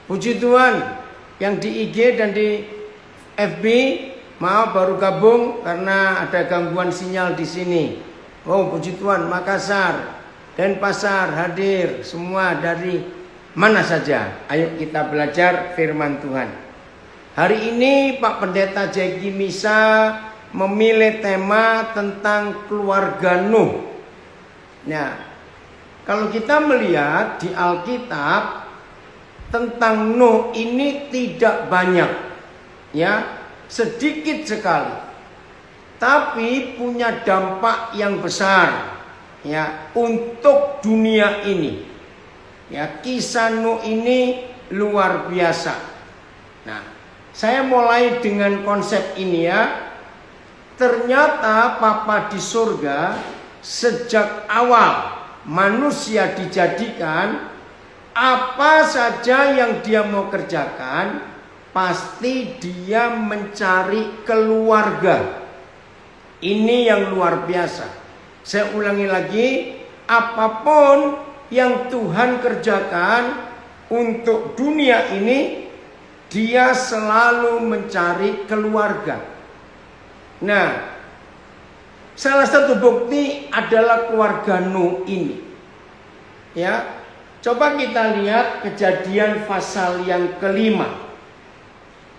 Puji Tuhan yang di IG dan di FB, maaf baru gabung karena ada gangguan sinyal di sini. Oh, puji Tuhan, Makassar, Denpasar hadir semua dari mana saja. Ayo kita belajar firman Tuhan. Hari ini Pak Pendeta Jeki Misa memilih tema tentang keluarga Nuh. Nah, kalau kita melihat di Alkitab tentang Nuh ini tidak banyak, ya, sedikit sekali, tapi punya dampak yang besar, ya, untuk dunia ini. Ya, kisah Nuh ini luar biasa. Nah, saya mulai dengan konsep ini ya. Ternyata Papa di surga sejak awal manusia dijadikan, apa saja yang dia mau kerjakan, pasti dia mencari keluarga. Ini yang luar biasa. Saya ulangi lagi, apapun yang Tuhan kerjakan untuk dunia ini, dia selalu mencari keluarga. Nah, salah satu bukti adalah keluarga Nuh ini. Ya, coba kita lihat Kejadian pasal yang kelima,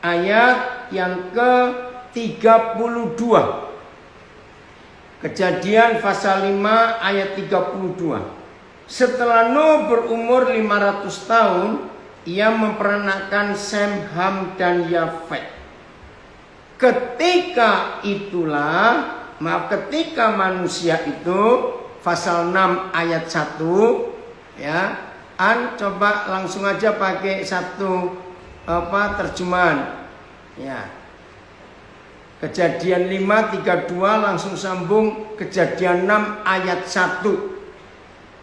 ayat yang ke-32. Kejadian pasal 5 ayat 32. Setelah Nuh berumur 500 tahun, ia memperanakkan Sem, Ham, dan Yafet. Ketika manusia itu, pasal 6 ayat 1, ya, coba langsung aja pakai satu terjemahan, ya. Kejadian 5:32 langsung sambung Kejadian 6 ayat 1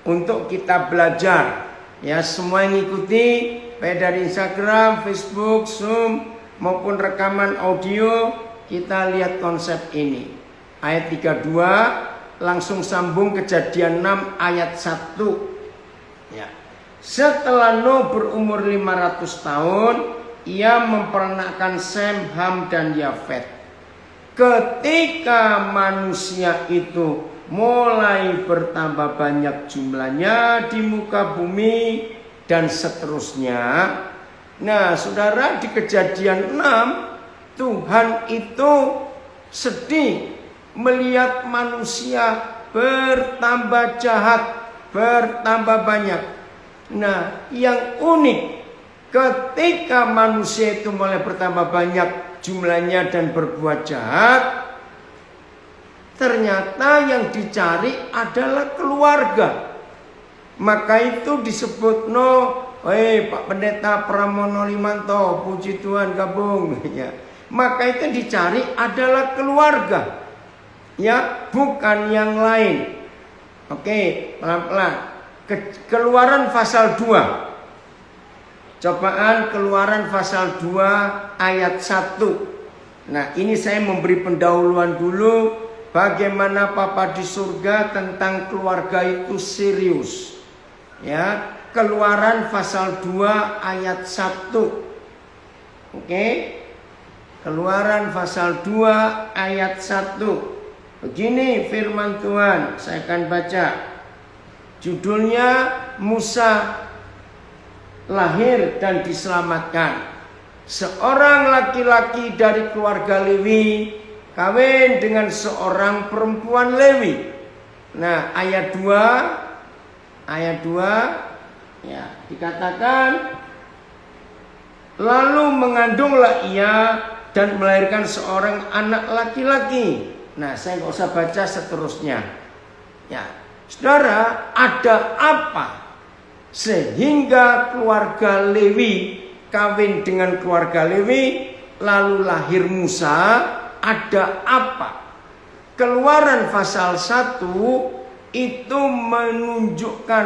untuk kita belajar. Ya, semua yang ikuti baik dari Instagram, Facebook, Zoom maupun rekaman audio, kita lihat konsep ini. Ayat 32 langsung sambung Kejadian 6 ayat 1. Ya. Setelah Nuh berumur 500 tahun, ia memperanakkan Sem, Ham, dan Yafet. Ketika manusia itu mulai bertambah banyak jumlahnya di muka bumi dan seterusnya. Nah, saudara, di Kejadian 6 Tuhan itu sedih melihat manusia bertambah jahat, bertambah banyak. Nah, yang unik, ketika manusia itu mulai bertambah banyak jumlahnya dan berbuat jahat, ternyata yang dicari adalah keluarga. Maka itu disebut Pak Pendeta Pramono Limanto, puji Tuhan gabung, ya. Maka itu dicari adalah keluarga, ya, bukan yang lain. Oke, pelan-pelan. Keluaran pasal 2. Cobaan Keluaran pasal 2 ayat 1. Nah, ini saya memberi pendahuluan dulu bagaimana Papa di surga tentang keluarga itu serius. Ya, Keluaran pasal 2 ayat 1. Oke. Keluaran pasal 2 ayat 1. Begini firman Tuhan, saya akan baca. Judulnya Musa lahir dan diselamatkan. Seorang laki-laki dari keluarga Lewi kawin dengan seorang perempuan Lewi. Nah, ayat 2 ya, dikatakan lalu mengandunglah ia dan melahirkan seorang anak laki-laki. Nah, saya nggak usah baca seterusnya. Ya, saudara, ada apa sehingga keluarga Lewi kawin dengan keluarga Lewi lalu lahir Musa? Ada apa? Keluaran pasal 1 itu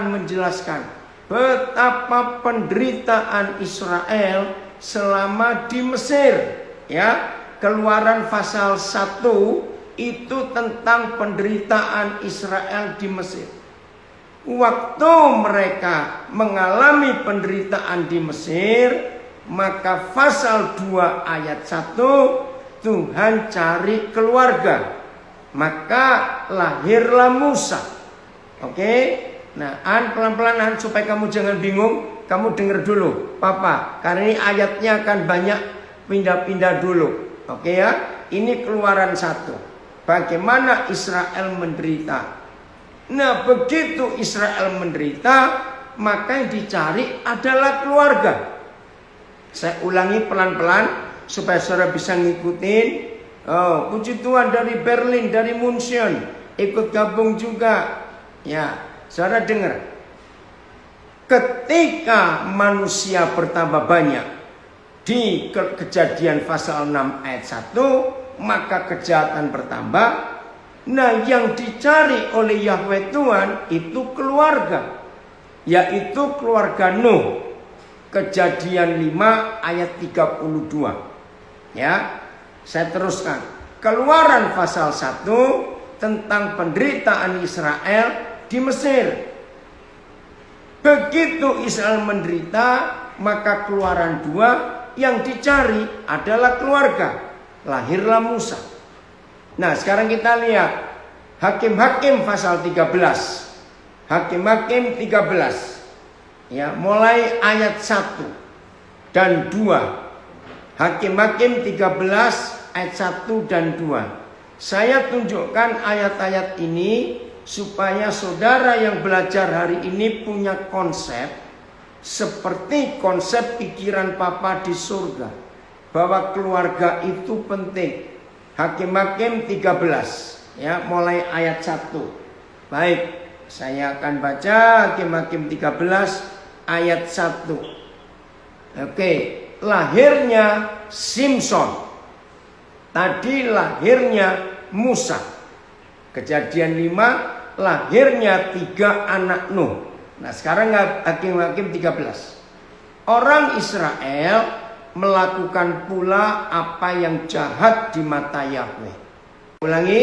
menjelaskan betapa penderitaan Israel selama di Mesir. Ya, Keluaran pasal 1 itu tentang penderitaan Israel di Mesir. Waktu mereka mengalami penderitaan di Mesir, maka pasal 2 ayat 1 Tuhan cari keluarga. Maka lahirlah Musa. Oke? Nah, pelan-pelan supaya kamu jangan bingung. Kamu dengar dulu, Papa. Karena ini ayatnya akan banyak pindah-pindah dulu. Oke ya? Ini Keluaran 1. Bagaimana Israel menderita. Nah, begitu Israel menderita, maka yang dicari adalah keluarga. Saya ulangi pelan-pelan supaya saudara bisa ngikutin. Oh, puji Tuhan dari Berlin, dari München ikut gabung juga. Ya, saudara dengar. Ketika manusia bertambah banyak di Kejadian pasal 6 ayat 1, maka kejahatan bertambah. Nah, yang dicari oleh Yahweh Tuhan itu keluarga, yaitu keluarga Nuh. Kejadian 5 ayat 32. Ya, saya teruskan. Keluaran pasal 1 tentang penderitaan Israel di Mesir. Begitu Israel menderita, maka Keluaran 2 yang dicari adalah keluarga. Lahirlah Musa. Nah, sekarang kita lihat Hakim-Hakim pasal 13. Hakim-Hakim 13. Ya, mulai ayat 1 dan 2. Hakim-Hakim 13 ayat 1 dan 2. Saya tunjukkan ayat-ayat ini supaya saudara yang belajar hari ini punya konsep seperti konsep pikiran Papa di surga, bahwa keluarga itu penting. Hakim-Hakim 13 ya, mulai ayat 1. Baik, saya akan baca Hakim-Hakim 13 ayat 1. Oke, lahirnya Simson. Tadi lahirnya Musa. Kejadian 5 lahirnya 3 anak Nuh. Nah, sekarang Hakim-Hakim 13. Orang Israel melakukan pula apa yang jahat di mata Yahweh. Ulangi,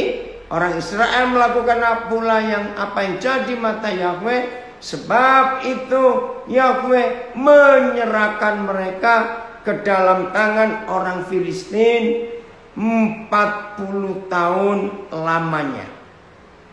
orang Israel melakukan pula apa yang jahat di mata Yahweh. Sebab itu Yahweh menyerahkan mereka ke dalam tangan orang Filistin 40 tahun lamanya.